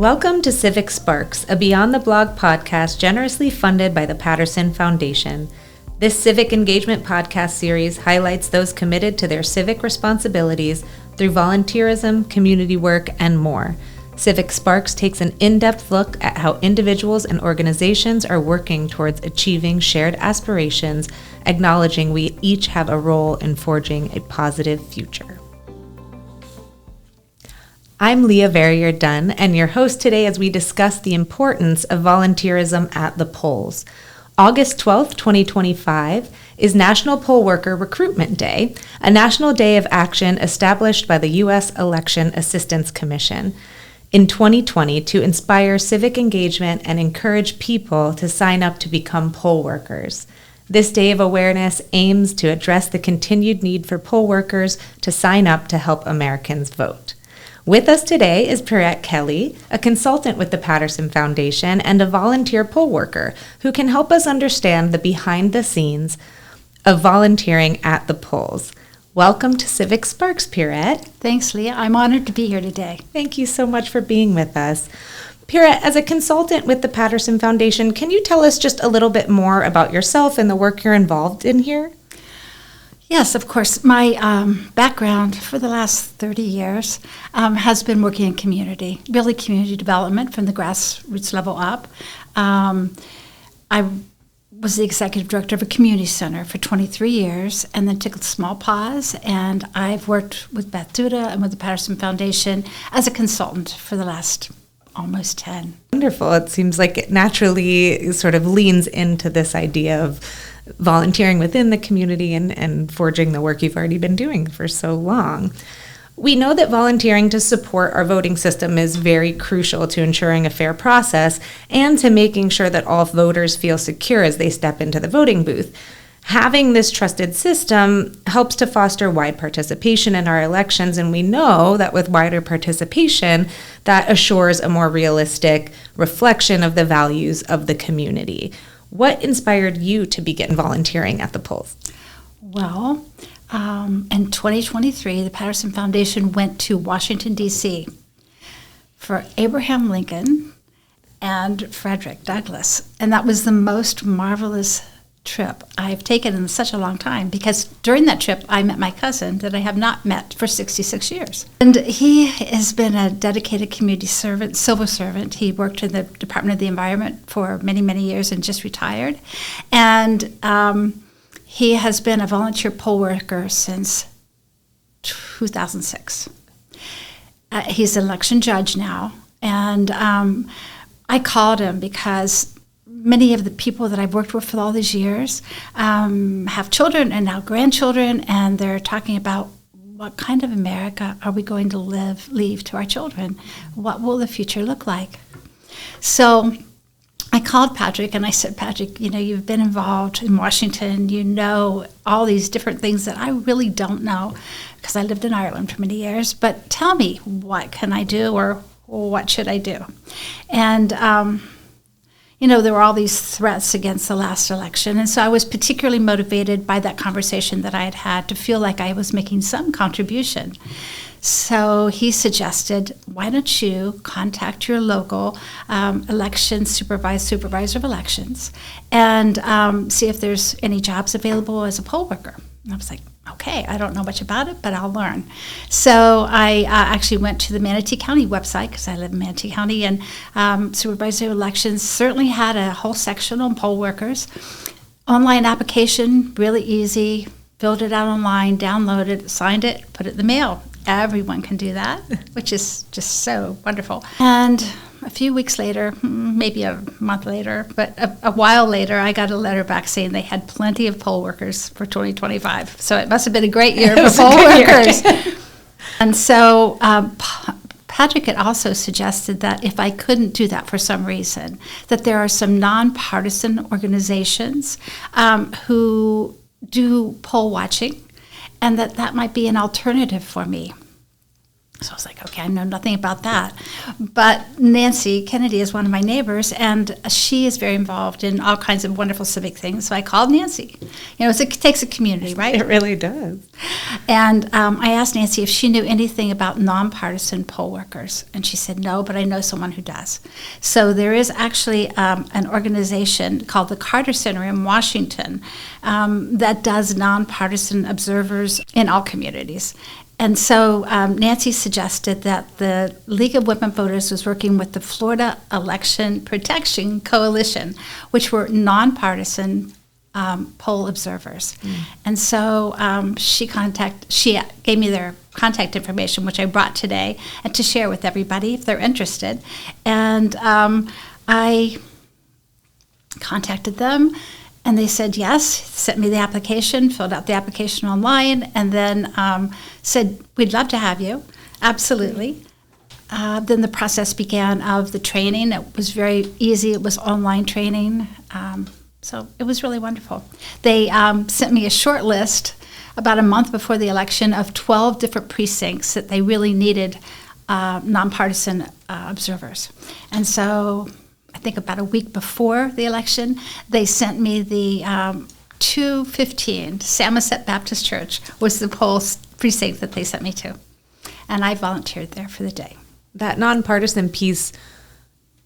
Welcome to Civic Sparks, a Beyond the Blog podcast generously funded by the Patterson Foundation. This civic engagement podcast series highlights those committed to their civic responsibilities through volunteerism, community work, and more. Civic Sparks takes an in-depth look at how individuals and organizations are working towards achieving shared aspirations, acknowledging we each have a role in forging a positive future. I'm Leah Verrier-Dunn, and your host today as we discuss the importance of volunteerism at the polls. August 12th, 2025 is National Poll Worker Recruitment Day, a national day of action established by the U.S. Election Assistance Commission in 2020 to inspire civic engagement and encourage people to sign up to become poll workers. This day of awareness aims to address the continued need for poll workers to sign up to help Americans vote. With us today is Pierrette Kelly, a consultant with the Patterson Foundation and a volunteer poll worker who can help us understand the behind the scenes of volunteering at the polls. Welcome to Civic Sparks, Pierrette. Thanks, Leah. I'm honored to be here today. Thank you so much for being with us. Pierrette, as a consultant with the Patterson Foundation, can you tell us just a little bit more about yourself and the work you're involved in here? Yes, of course. My background for the last 30 years has been working in community, really community development from the grassroots level up. I was the executive director of a community center for 23 years and then took a small pause, and I've worked with Beth Duda and with the Patterson Foundation as a consultant for the last almost 10. Wonderful. It seems like it naturally sort of leans into this idea of volunteering within the community and forging the work you've already been doing for so long. We know that volunteering to support our voting system is very crucial to ensuring a fair process and to making sure that all voters feel secure as they step into the voting booth. Having this trusted system helps to foster wide participation in our elections, and we know that with wider participation, that assures a more realistic reflection of the values of the community. What inspired you to begin volunteering at the polls? Well, in 2023, the Patterson Foundation went to Washington, D.C. for Abraham Lincoln and Frederick Douglass. And that was the most marvelous trip I've taken in such a long time, because during that trip I met my cousin that I have not met for 66 years. And he has been a dedicated community servant, civil servant. He worked in the Department of the Environment for many, many years and just retired. And he has been a volunteer poll worker since 2006. He's an election judge now. And I called him because many of the people that I've worked with for all these years have children and now grandchildren, and they're talking about what kind of America are we going to leave to our children? What will the future look like? So I called Patrick and I said, Patrick, you've been involved in Washington, you know all these different things that I really don't know because I lived in Ireland for many years, but tell me, what can I do or what should I do? And there were all these threats against the last election. And so I was particularly motivated by that conversation that I had had to feel like I was making some contribution. So he suggested, why don't you contact your local election supervisor of elections and see if there's any jobs available as a poll worker. And I was like, okay, I don't know much about it, but I'll learn. So I actually went to the Manatee County website because I live in Manatee County, and Supervisor of Elections certainly had a whole section on poll workers. Online application, really easy, filled it out online, downloaded it, signed it, put it in the mail. Everyone can do that, which is just so wonderful. And a few weeks later, maybe a month later, but a while later, I got a letter back saying they had plenty of poll workers for 2025. So it must have been a great year for poll workers. And so Patrick had also suggested that if I couldn't do that for some reason, that there are some nonpartisan organizations who do poll watching, and that might be an alternative for me. So I was like, okay, I know nothing about that. But Nancy Kennedy is one of my neighbors, and she is very involved in all kinds of wonderful civic things. So I called Nancy. It takes a community, right? It really does. And I asked Nancy if she knew anything about nonpartisan poll workers. And she said, no, but I know someone who does. So there is actually an organization called the Carter Center in Washington that does nonpartisan observers in all communities. And so Nancy suggested that the League of Women Voters was working with the Florida Election Protection Coalition, which were nonpartisan poll observers. And so she gave me their contact information, which I brought today, and to share with everybody if they're interested. And I contacted them. And they said yes, sent me the application, filled out the application online, and then said, we'd love to have you. Absolutely. Then the process began of the training. It was very easy. It was online training. So it was really wonderful. They sent me a short list about a month before the election of 12 different precincts that they really needed nonpartisan observers. And so I think about a week before the election, they sent me the 215 Samoset Baptist Church was the poll precinct that they sent me to. And I volunteered there for the day. That nonpartisan piece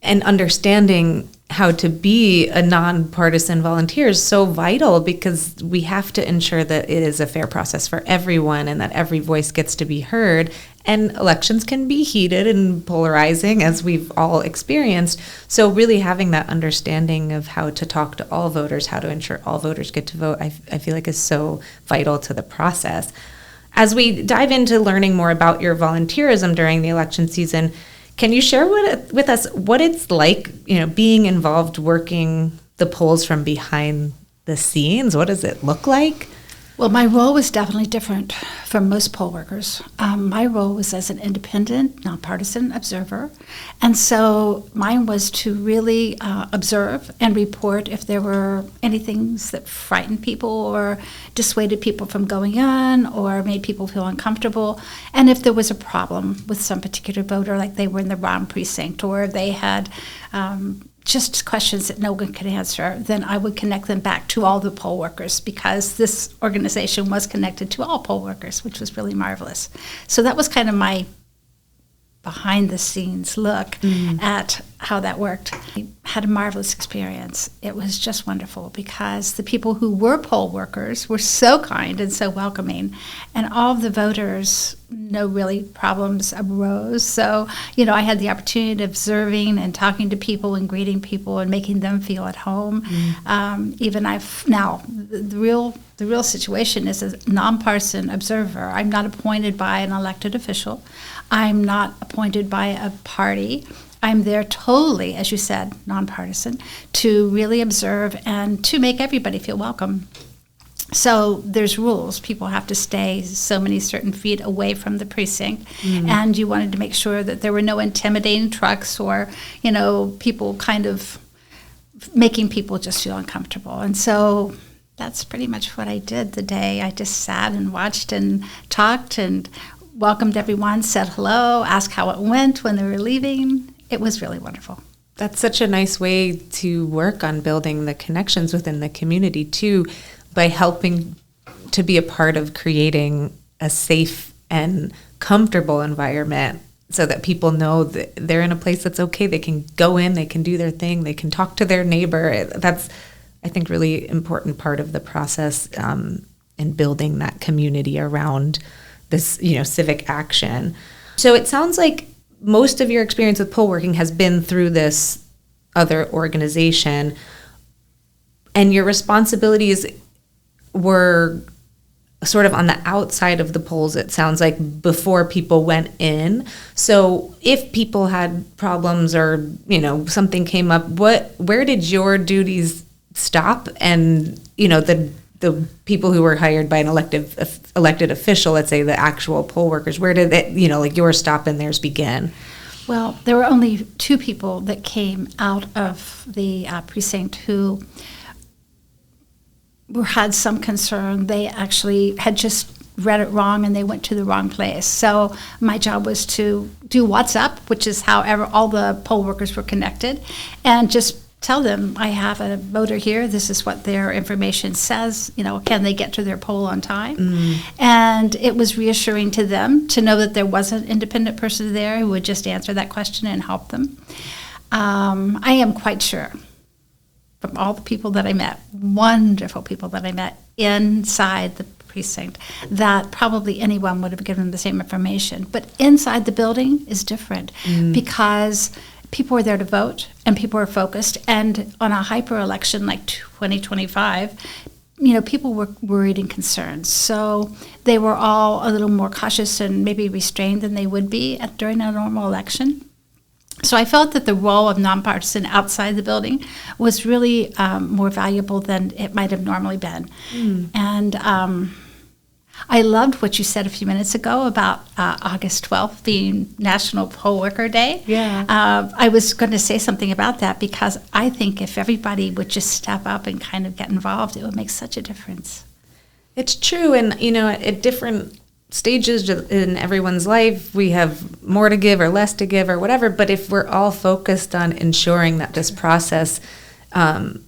and understanding how to be a nonpartisan volunteer is so vital, because we have to ensure that it is a fair process for everyone and that every voice gets to be heard. And elections can be heated and polarizing, as we've all experienced. So really having that understanding of how to talk to all voters, how to ensure all voters get to vote, I feel like is so vital to the process. As we dive into learning more about your volunteerism during the election season, can you share with us what it's like, being involved working the polls from behind the scenes? What does it look like? Well, my role was definitely different from most poll workers. My role was as an independent, nonpartisan observer. And so mine was to really observe and report if there were any things that frightened people or dissuaded people from going in or made people feel uncomfortable. And if there was a problem with some particular voter, like they were in the wrong precinct or they had just questions that no one could answer, then I would connect them back to all the poll workers, because this organization was connected to all poll workers, which was really marvelous. So that was kind of my behind the scenes look at how that worked. I had a marvelous experience. It was just wonderful because the people who were poll workers were so kind and so welcoming, and all of the voters, no really problems arose. So, I had the opportunity of observing and talking to people and greeting people and making them feel at home. The real situation is a nonpartisan observer. I'm not appointed by an elected official. I'm not appointed by a party. I'm there totally, as you said, nonpartisan, to really observe and to make everybody feel welcome. So there's rules. People have to stay so many certain feet away from the precinct, and you wanted to make sure that there were no intimidating trucks or, people kind of making people just feel uncomfortable. And so that's pretty much what I did the day. I just sat and watched and talked and welcomed everyone, said hello, asked how it went when they were leaving. It was really wonderful. That's such a nice way to work on building the connections within the community, too, by helping to be a part of creating a safe and comfortable environment so that people know that they're in a place that's okay. They can go in, they can do their thing, they can talk to their neighbor. That's, I think, really important part of the process in building that community around this, civic action. So it sounds like most of your experience with poll working has been through this other organization, and your responsibilities were sort of on the outside of the polls, it sounds like, before people went in. So if people had problems or, something came up, where did your duties stop? And, the people who were hired by an elected official, let's say the actual poll workers, where did it, your stop and theirs begin? Well, there were only two people that came out of the precinct who had some concern. They actually had just read it wrong and they went to the wrong place. So my job was to do what's up, which is however all the poll workers were connected, and just tell them, I have a voter here, this is what their information says, can they get to their poll on time? And it was reassuring to them to know that there was an independent person there who would just answer that question and help them. I am quite sure from all the people that I met, wonderful people that I met inside the precinct, that probably anyone would have given them the same information. But inside the building is different because people are there to vote and people are focused. And on a hyper election like 2025, people were worried and concerned. So they were all a little more cautious and maybe restrained than they would be during a normal election. So I felt that the role of nonpartisan outside the building was really more valuable than it might have normally been. And I loved what you said a few minutes ago about August 12th being National Poll Worker Day. Yeah. I was going to say something about that because I think if everybody would just step up and kind of get involved, it would make such a difference. It's true. And, at different stages in everyone's life, we have more to give or less to give or whatever. But if we're all focused on ensuring that this process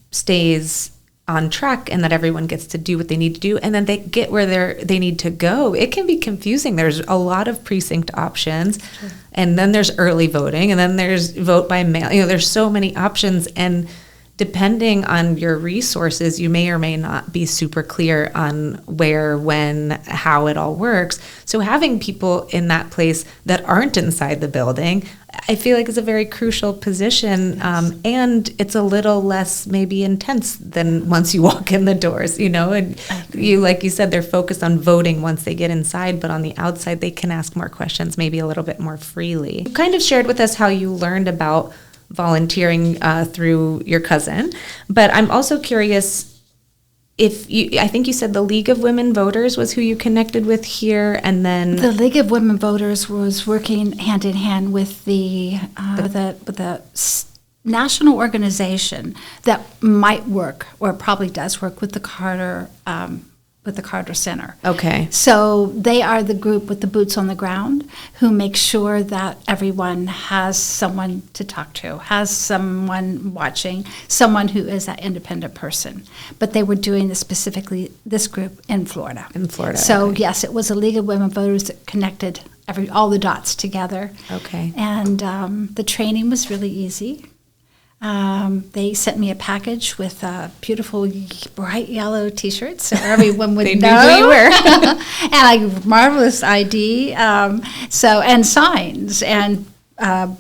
stays on track and that everyone gets to do what they need to do and then they get where they need to go, it can be confusing. There's a lot of precinct options. Sure. And then there's early voting and then there's vote by mail. There's so many options, and depending on your resources, you may or may not be super clear on where, when, how it all works. So having people in that place that aren't inside the building, I feel like is a very crucial position. Yes. And it's a little less maybe intense than once you walk in the doors, and like you said, they're focused on voting once they get inside, but on the outside, they can ask more questions, maybe a little bit more freely. You kind of shared with us how you learned about volunteering through your cousin, but I'm also curious I think you said the League of Women Voters was who you connected with here, and then the League of Women Voters was working hand in hand with the national organization that might work or probably does work with the Carter Center. Okay. So they are the group with the boots on the ground who make sure that everyone has someone to talk to, has someone watching, someone who is that independent person. But they were doing this group in Florida. So okay. Yes, it was a League of Women Voters that connected all the dots together. Okay. And the training was really easy. They sent me a package with beautiful bright yellow T-shirts so everyone would know who you were. And a marvelous ID, and signs and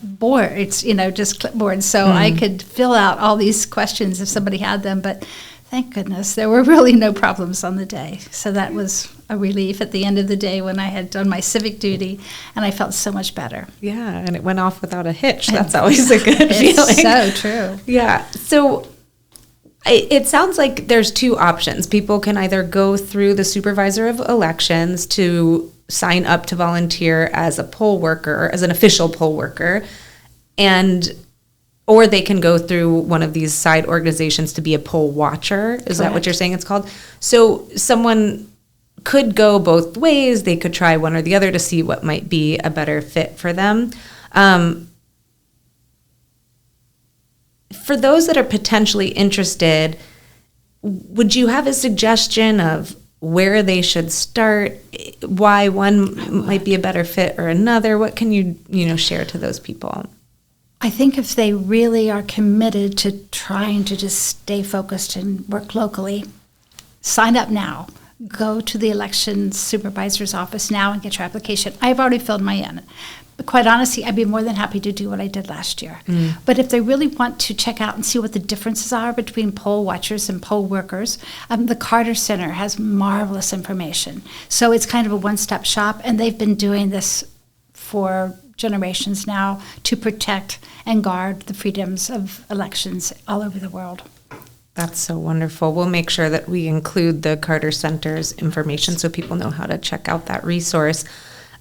boards, just clipboards, so I could fill out all these questions if somebody had them. But thank goodness there were really no problems on the day. So that was a relief at the end of the day when I had done my civic duty, and I felt so much better. Yeah, and it went off without a hitch. That's always a good feeling. It's so true. Yeah. So it sounds like there's two options. People can either go through the supervisor of elections to sign up to volunteer as a poll worker, as an official poll worker, or they can go through one of these side organizations to be a poll watcher. Is Correct. That what you're saying it's called? So someone could go both ways. They could try one or the other to see what might be a better fit for them. For those that are potentially interested, would you have a suggestion of where they should start, why one might be a better fit or another? What can you share to those people? I think if they really are committed to trying to just stay focused and work locally, sign up now. Go to the election supervisor's office now and get your application. I've already filled mine in. But quite honestly, I'd be more than happy to do what I did last year. But if they really want to check out and see what the differences are between poll watchers and poll workers, the Carter Center has marvelous information. So it's kind of a one-stop shop, and they've been doing this for generations now to protect and guard the freedoms of elections all over the world. That's so wonderful. We'll make sure that we include the Carter Center's information so people know how to check out that resource.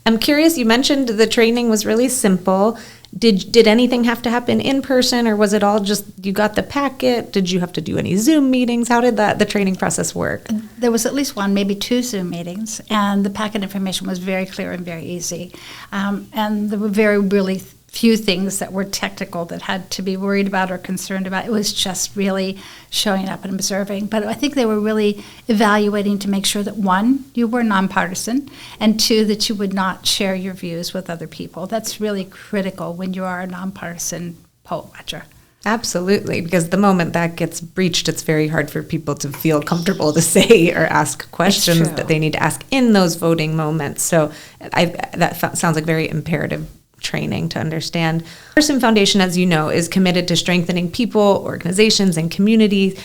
I'm curious, you mentioned the training was really simple, Did anything have to happen in person, or was it all just you got the packet? Did you have to do any Zoom meetings? How did the training process work? There was at least one, maybe two Zoom meetings, and the packet information was very clear and very easy. And there were really few things that were technical that had to be worried about or concerned about. It was just really showing up and observing. But I think they were really evaluating to make sure that, one, you were nonpartisan, and two, that you would not share your views with other people. That's really critical when you are a nonpartisan poll watcher. Absolutely, because the moment that gets breached, it's very hard for people to feel comfortable to say or ask questions that they need to ask in those voting moments. So that sounds like very imperative training to understand. Person Foundation, as you know, is committed to strengthening people, organizations, and communities.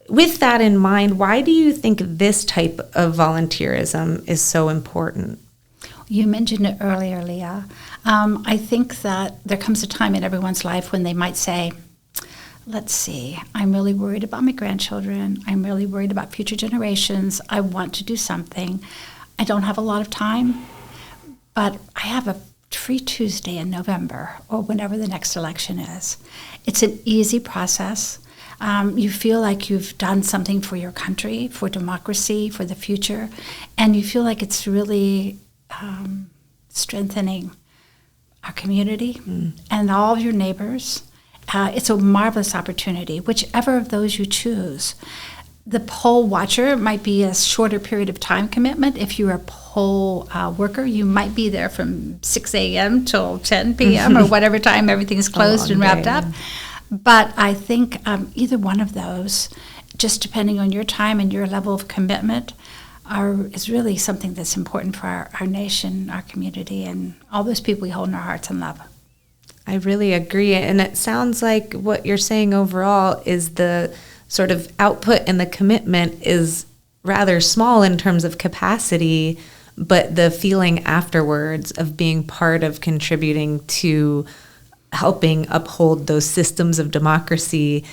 With that in mind, why do you think this type of volunteerism is so important? You mentioned it earlier, Leah. I think that there comes a time in everyone's life when they might say, let's see, I'm really worried about my grandchildren. I'm really worried about future generations. I want to do something. I don't have a lot of time, but I have a free Tuesday in November or whenever the next election is. It's an easy process. You feel like you've done something for your country, for democracy, for the future, and you feel like it's really strengthening our community and all of your neighbors. It's a marvelous opportunity, whichever of those you choose. The poll watcher might be a shorter period of time commitment. If you're a poll worker, you might be there from 6 a.m. till 10 p.m. or whatever time everything's closed and wrapped up. But I think either one of those, just depending on your time and your level of commitment, is really something that's important for our nation, our community, and all those people we hold in our hearts and love. I really agree. And it sounds like what you're saying overall is the sort of output and the commitment is rather small in terms of capacity, but the feeling afterwards of being part of contributing to helping uphold those systems of democracy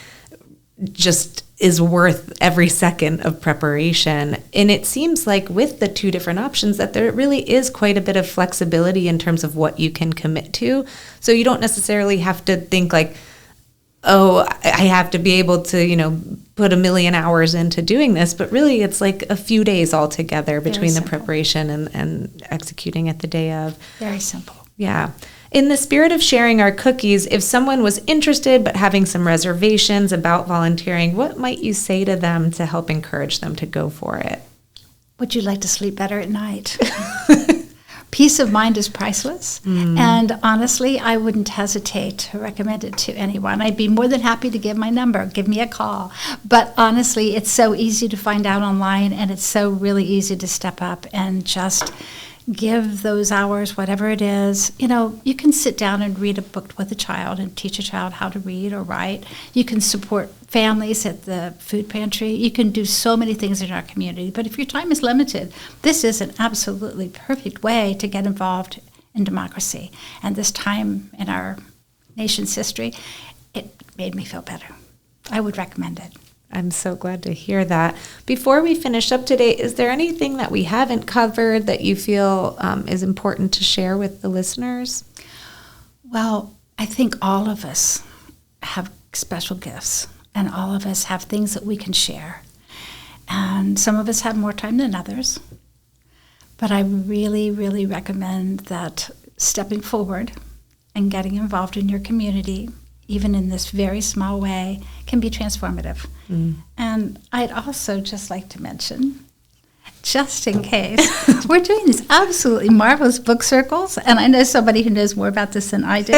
just is worth every second of preparation. And it seems like with the two different options that there really is quite a bit of flexibility in terms of what you can commit to. So you don't necessarily have to think like, oh, I have to be able to, put 1 million hours into doing this. But really, it's like a few days altogether between the preparation and executing it the day of. Very simple. Yeah. In the spirit of sharing our cookies, if someone was interested but having some reservations about volunteering, what might you say to them to help encourage them to go for it? Would you like to sleep better at night? Peace of mind is priceless. And honestly, I wouldn't hesitate to recommend it to anyone. I'd be more than happy to give my number. Give me a call. But honestly, it's so easy to find out online, and it's so really easy to step up and just give those hours, whatever it is. You can sit down and read a book with a child and teach a child how to read or write. You can support families at the food pantry. You can do so many things in our community. But if your time is limited, this is an absolutely perfect way to get involved in democracy. And this time in our nation's history, it made me feel better. I would recommend it. I'm so glad to hear that. Before we finish up today, is there anything that we haven't covered that you feel is important to share with the listeners? Well, I think all of us have special gifts, and all of us have things that we can share. And some of us have more time than others. But I really, really recommend that stepping forward and getting involved in your community, even in this very small way, can be transformative. And I'd also just like to mention, just in case, we're doing these absolutely marvelous book circles, and I know somebody who knows more about this than I do,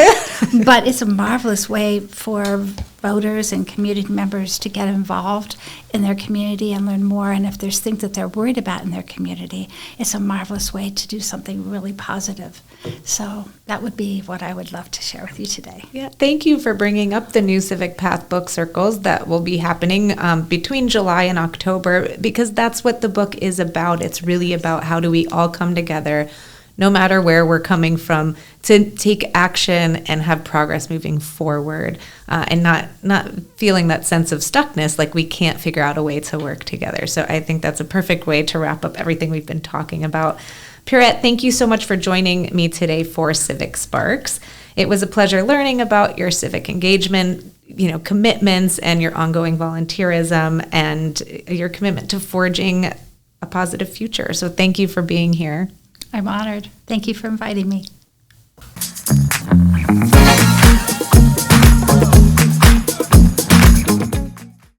but it's a marvelous way for voters and community members to get involved in their community and learn more. And if there's things that they're worried about in their community, it's a marvelous way to do something really positive. So that would be what I would love to share with you today. Yeah, thank you for bringing up the new Civic Path book circles that will be happening between July and October, because that's what the book is about. It's really about how do we all come together, no matter where we're coming from, to take action and have progress moving forward, and not feeling that sense of stuckness, like we can't figure out a way to work together. So I think that's a perfect way to wrap up everything we've been talking about. Pirrette, thank you so much for joining me today for Civic Sparks. It was a pleasure learning about your civic engagement, commitments, and your ongoing volunteerism and your commitment to forging a positive future. So thank you for being here. I'm honored. Thank you for inviting me.